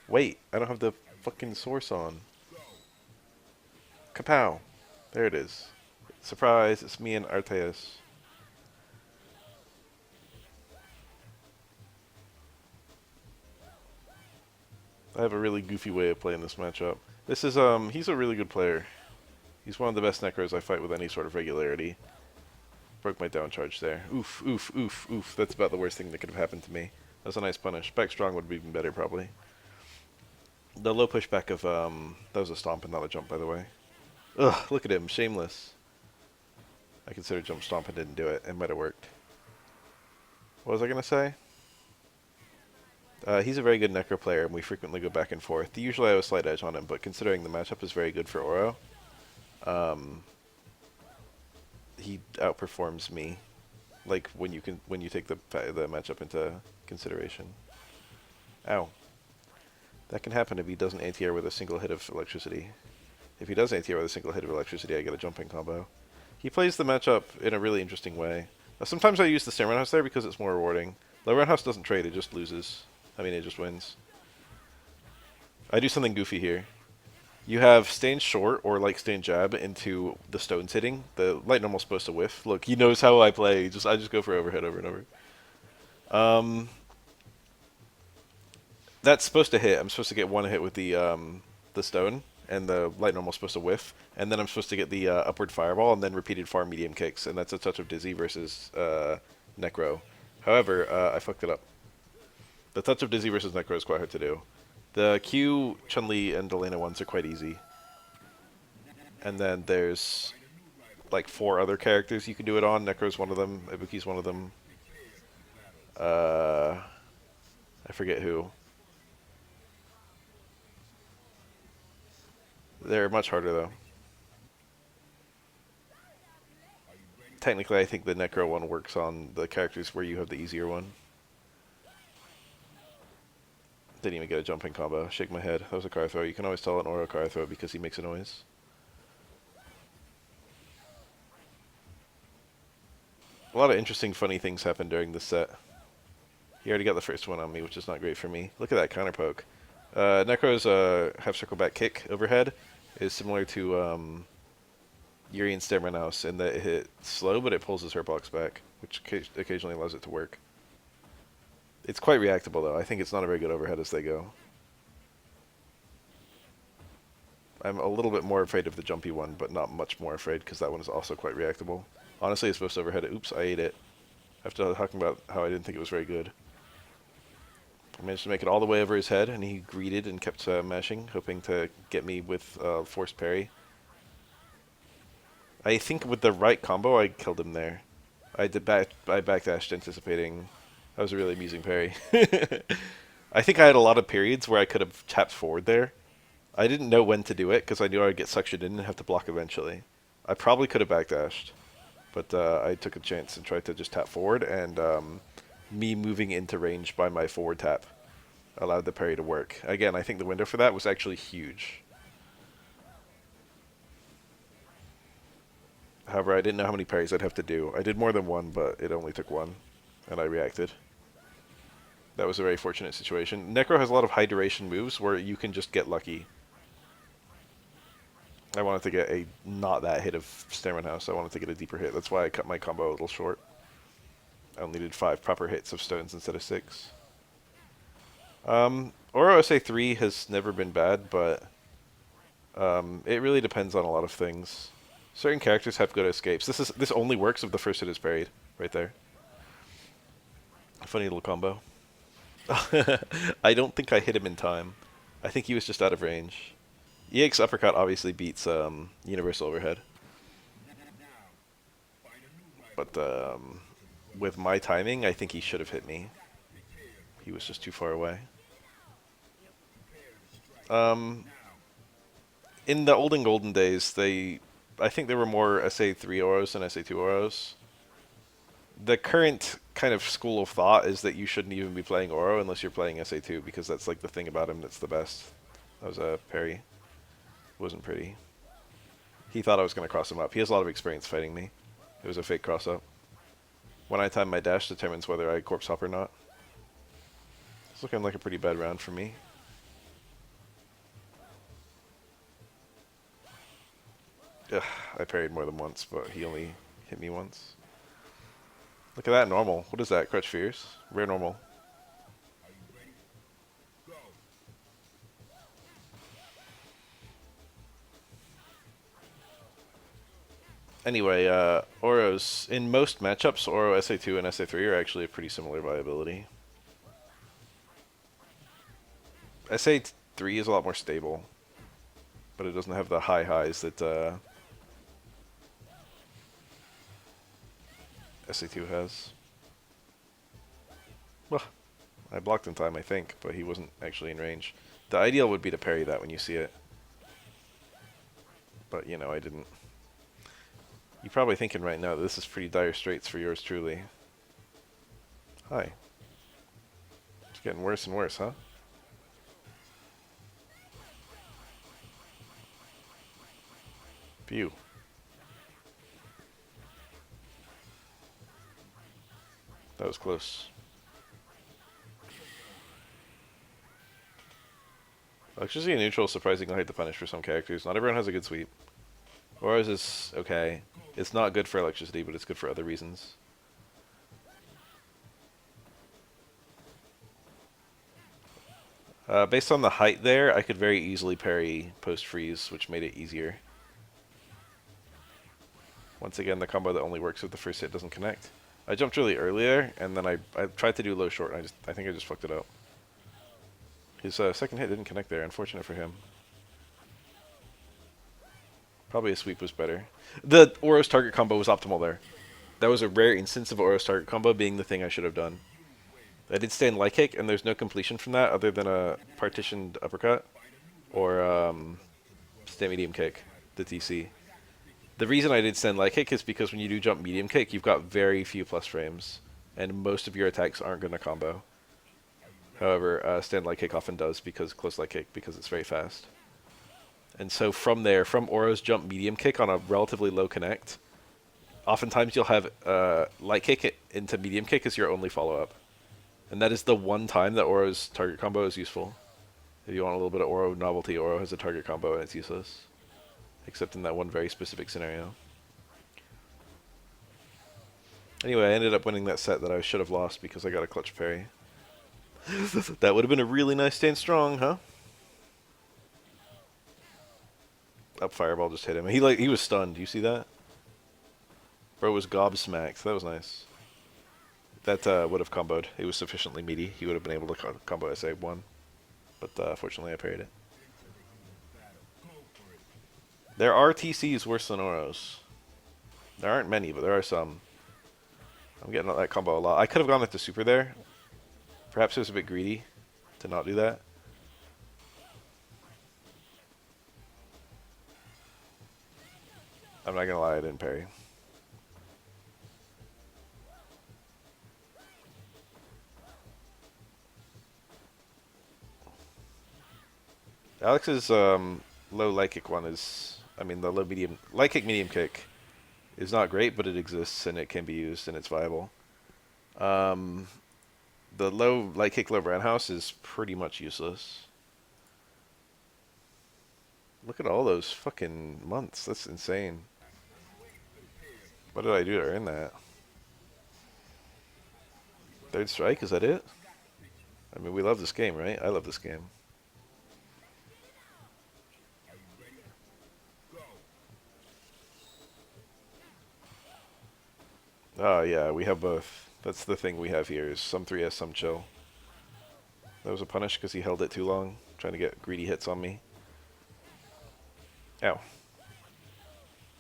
Wait, I don't have the fucking source on. Kapow! There it is. Surprise, it's me and Artayes. I have a really goofy way of playing this matchup. This is, he's a really good player. He's one of the best Necros I fight with any sort of regularity. Broke my down charge there. Oof, oof, oof, oof. That's about the worst thing that could have happened to me. That was a nice punish. Back strong would be even better, probably. The low pushback of, that was a stomp and not a jump, by the way. Ugh, look at him, shameless. I considered jump stomp and didn't do it. It might have worked. What was I going to say? He's a very good Necro player, and we frequently go back and forth. Usually I have a slight edge on him, but considering the matchup is very good for Oro, he outperforms me. Like when you take the matchup into consideration. Ow. That can happen if he doesn't anti-air with a single hit of electricity. If he does anti-air with a single hit of electricity, I get a jumping combo. He plays the matchup in a really interesting way. Sometimes I use the Stamina House there because it's more rewarding. The Roundhouse doesn't trade, it just loses. I mean, it just wins. I do something goofy here. You have staying short or like staying jab into the stones hitting. The light normal's supposed to whiff. Look, he knows how I play. I just go for overhead over and over. That's supposed to hit. I'm supposed to get one hit with the stone, and the light normal's supposed to whiff, and then I'm supposed to get the upward fireball, and then repeated far medium kicks, and that's a touch of Dizzy versus Necro. However, I fucked it up. The touch of Dizzy versus Necro is quite hard to do. The Q, Chun-Li, and Delena ones are quite easy. And then there's like 4 other characters you can do it on. Necro's one of them. Ibuki's one of them. I forget who. They're much harder though. Technically, I think the Necro one works on the characters where you have the easier one. Didn't even get a jumping combo. Shake my head. That was a car throw. You can always tell an Oro car throw because he makes a noise. A lot of interesting, funny things happened during this set. He already got the first one on me, which is not great for me. Look at that counter poke. Necro's half circle back kick overhead is similar to Yuri and Stairman in that it hits slow, but it pulls his hurt box back, which occasionally allows it to work. It's quite reactable, though. I think it's not a very good overhead as they go. I'm a little bit more afraid of the jumpy one, but not much more afraid, because that one is also quite reactable. Honestly, it's supposed to overhead it. Oops, I ate it. After talking about how I didn't think it was very good. I managed to make it all the way over his head, and he greeted and kept mashing, hoping to get me with forced parry. I think with the right combo, I killed him there. I backdashed anticipating. That was a really amusing parry. I think I had a lot of periods where I could have tapped forward there. I didn't know when to do it because I knew I would get suctioned in and have to block eventually. I probably could have backdashed, but I took a chance and tried to just tap forward, and me moving into range by my forward tap allowed the parry to work. Again, I think the window for that was actually huge. However, I didn't know how many parries I'd have to do. I did more than one, but it only took one, and I reacted. That was a very fortunate situation. Necro has a lot of high duration moves where you can just get lucky. I wanted to get a not that hit of Stairman House. I wanted to get a deeper hit. That's why I cut my combo a little short. I only did 5 proper hits of stones instead of 6. Oro SA3 has never been bad, but it really depends on a lot of things. Certain characters have good escapes. This only works if the first hit is parried, right there. Funny little combo. I don't think I hit him in time. I think he was just out of range. EX uppercut obviously beats universal overhead. But with my timing, I think he should have hit me. He was just too far away. In the olden golden days, I think there were more SA3 Oros than SA2 Oros. The current kind of school of thought is that you shouldn't even be playing Oro unless you're playing SA2, because that's like the thing about him that's the best. That was a parry. Wasn't pretty. He thought I was going to cross him up. He has a lot of experience fighting me. It was a fake cross-up. When I time my dash determines whether I corpse hop or not. It's looking like a pretty bad round for me. Ugh, I parried more than once, but he only hit me once. Look at that, normal. What is that? Crutch Fierce? Rare normal. Anyway, Oro's, in most matchups, Oro SA2 and SA3 are actually a pretty similar viability. SA3 is a lot more stable, but it doesn't have the high highs that SA2 has. Well, I blocked in time, I think, but he wasn't actually in range. The ideal would be to parry that when you see it. But, you know, I didn't. You're probably thinking right now that this is pretty dire straits for yours truly. Hi. It's getting worse and worse, huh? Phew. That was close. Electricity and neutral is surprisingly hard to punish for some characters. Not everyone has a good sweep. Ours is okay. It's not good for electricity, but it's good for other reasons. Based on the height there, I could very easily parry post-freeze, which made it easier. Once again, the combo that only works if the first hit doesn't connect. I jumped really early there, and then I tried to do low short, and I think I just fucked it up. His second hit didn't connect there, unfortunate for him. Probably a sweep was better. The Oro's target combo was optimal there. That was a rare instance of Oro's target combo being the thing I should have done. I did stay in light kick, and there's no completion from that other than a partitioned uppercut or stay medium kick, the TC. The reason I did stand light kick is because when you do jump medium kick, you've got very few plus frames, and most of your attacks aren't going to combo. However, stand light kick often does because close light kick because it's very fast. And so from there, from Oro's jump medium kick on a relatively low connect, oftentimes you'll have light kick into medium kick as your only follow-up. And that is the one time that Oro's target combo is useful. If you want a little bit of Oro novelty, Oro has a target combo and it's useless. Except in that one very specific scenario. Anyway, I ended up winning that set that I should have lost because I got a clutch parry. That would have been a really nice stand strong, huh? Up fireball just hit him. He was stunned. You see that? Bro was gobsmacked. That was nice. That would have comboed. It was sufficiently meaty. He would have been able to combo SA1. But fortunately I parried it. There are TCs worse than Oros. There aren't many, but there are some. I'm getting that combo a lot. I could have gone with the super there. Perhaps it was a bit greedy to not do that. I'm not gonna lie, I didn't parry. Alex's low light kick one is, I mean, the low medium light kick medium kick is not great, but it exists and it can be used and it's viable. The low light kick low roundhouse is pretty much useless. Look at all those fucking months. That's insane. What did I do to earn that? Third strike, is that it? I mean, we love this game, right? I love this game. Oh, yeah, we have both. That's the thing we have here, is some 3S, some chill. That was a punish because he held it too long, trying to get greedy hits on me. Ow.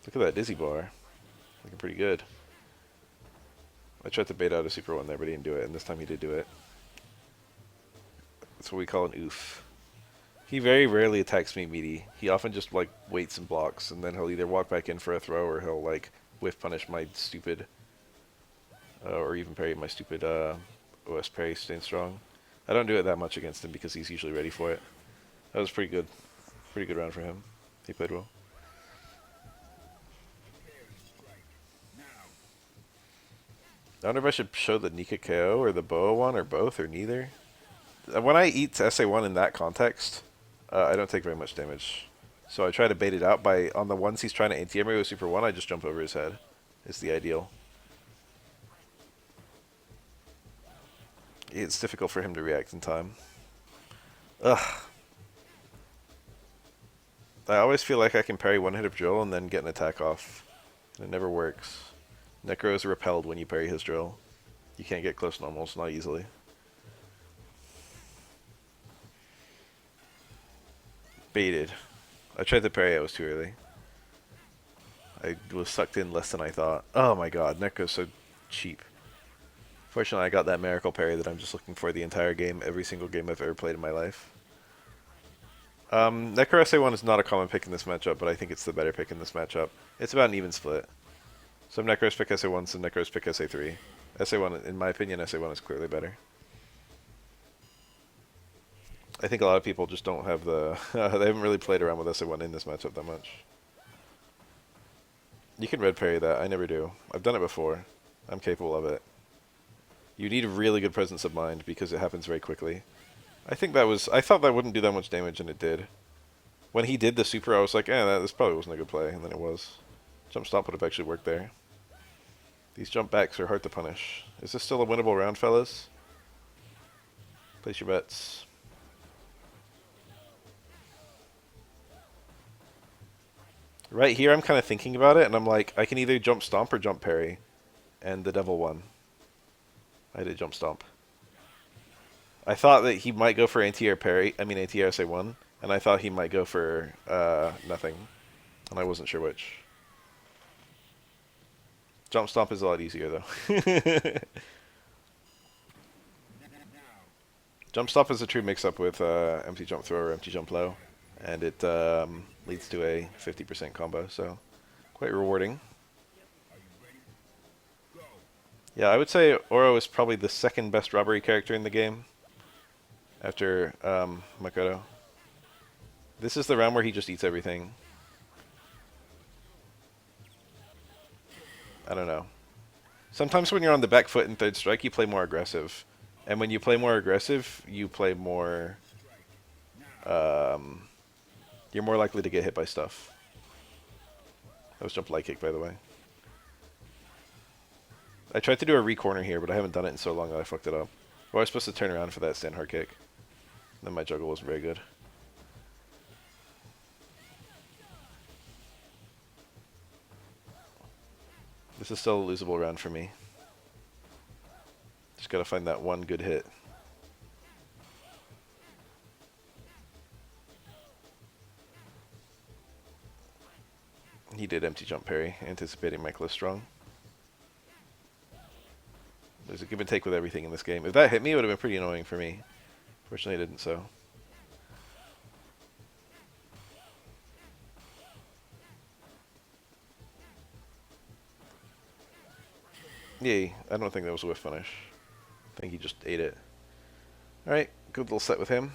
Look at that dizzy bar. Looking pretty good. I tried to bait out a super one there, but he didn't do it, and this time he did do it. That's what we call an oof. He very rarely attacks me meaty. He often just, like, waits and blocks, and then he'll either walk back in for a throw, or he'll, like, whiff punish my stupid... or even parry my stupid OS parry staying strong. I don't do it that much against him because he's usually ready for it. That was pretty good. Pretty good round for him. He played well. I wonder if I should show the Nika KO or the Boa one or both or neither. When I eat SA1 in that context, I don't take very much damage. So I try to bait it out by, on the ones he's trying to anti-air me with Super 1, I just jump over his head. It's the ideal. It's difficult for him to react in time. Ugh. I always feel like I can parry one hit of drill and then get an attack off. And it never works. Necro is repelled when you parry his drill. You can't get close normals, not easily. Baited. I tried to parry, I was too early. I was sucked in less than I thought. Oh my god, Necro's so cheap. Fortunately, I got that miracle parry that I'm just looking for the entire game, every single game I've ever played in my life. Necro SA1 is not a common pick in this matchup, but I think it's the better pick in this matchup. It's about an even split. Some Necros pick SA1, some Necros pick SA3. SA1, in my opinion, SA1 is clearly better. I think a lot of people just don't have the... they haven't really played around with SA1 in this matchup that much. You can red parry that. I never do. I've done it before. I'm capable of it. You need a really good presence of mind because it happens very quickly. I thought that wouldn't do that much damage, and it did. When he did the super, I was like, this probably wasn't a good play, and then it was. Jump stop would have actually worked there. These jump backs are hard to punish. Is this still a winnable round, fellas? Place your bets. Right here, I'm kind of thinking about it, and I'm like, I can either jump stomp or jump parry. And the devil won. I did jump stomp. I thought that he might go for anti-air parry, anti-air SA1, and I thought he might go for nothing, and I wasn't sure which. Jump stomp is a lot easier, though. Jump stomp is a true mix-up with empty jump throw or empty jump low, and it leads to a 50% combo, so quite rewarding. Yeah, I would say Oro is probably the second best robbery character in the game, after Makoto. This is the round where he just eats everything. I don't know. Sometimes when you're on the back foot in third strike, you play more aggressive. And when you play more aggressive, you play more... you're more likely to get hit by stuff. That was jump light kick, by the way. I tried to do a re-corner here, but I haven't done it in so long that I fucked it up. Well, I was supposed to turn around for that stand hard kick. Then my juggle wasn't very good. This is still a losable round for me. Just gotta find that one good hit. He did empty jump parry, anticipating my close strong. There's a give and take with everything in this game. If that hit me, it would have been pretty annoying for me. Fortunately, it didn't, so. Yay, I don't think that was a whiff punish. I think he just ate it. Alright, good little set with him.